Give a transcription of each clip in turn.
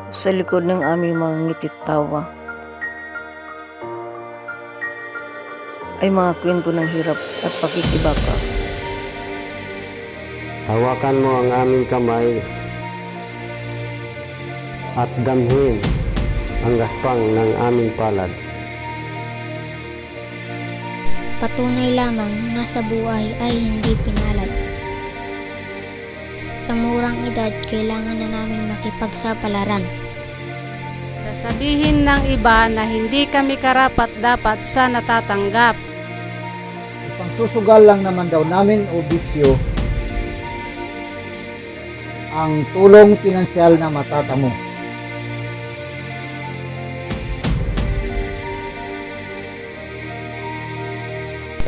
sa likod ng aming mga ngitit tawa ay mga kwento ng hirap at pakikibaka. Hawakan mo ang aming kamay at damhin ang gaspang ng aming palad. Patunay lamang na sa buhay ay hindi pinalad. Sa murang edad, kailangan na namin makipagsapalaran. Sasabihin ng iba na hindi kami karapat-dapat sa natatanggap. Ipangsusugal lang naman daw namin o bisyo ang tulong pinansyal na matatamo.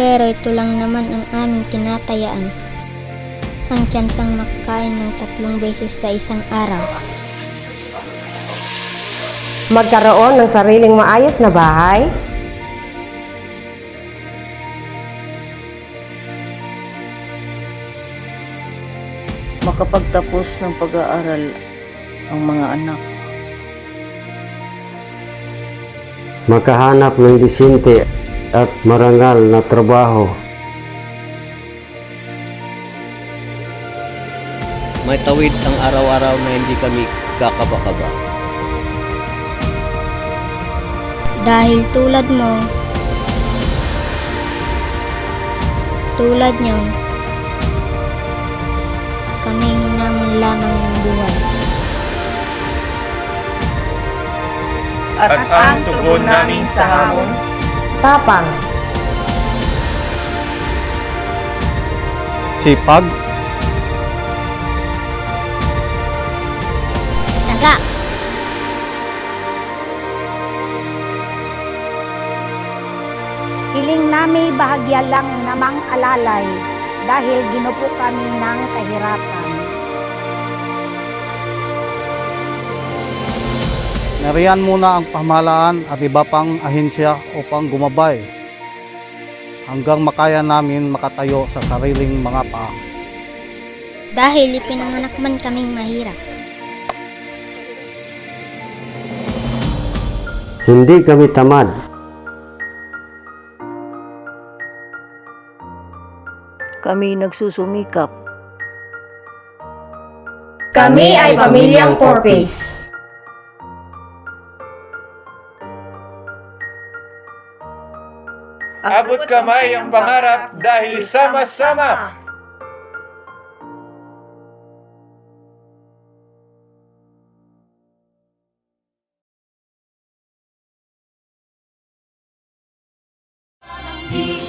Pero ito lang naman ang aming tinatayaan. Ang tsansang makakain ng 3 beses sa isang araw. Magkaroon ng sariling maayos na bahay, Makapagtapos ng pag-aaral ang mga anak. Makahanap ng disinte at marangal na trabaho. May tawid ang araw-araw na hindi kami kakaba-kaba. Dahil tulad mo, tulad nyo, kami hinamon lamang ng buhay. At ang tugon namin sa hamon, tapang, Sipag, Tsaga! Hiling nami bahagya lang namang alalay dahil ginupo kami ng kahirapan. nariyan muna ang pamahalaan at iba pang ahensya upang gumabay hanggang makaya namin makatayo sa sariling mga paa. Dahil ipinanganak man kaming mahirap. Hindi kami tamad. Kami nagsusumikap. kami ay pamilyang Porpis. abot kamay ang pangarap dahil sama-sama. Di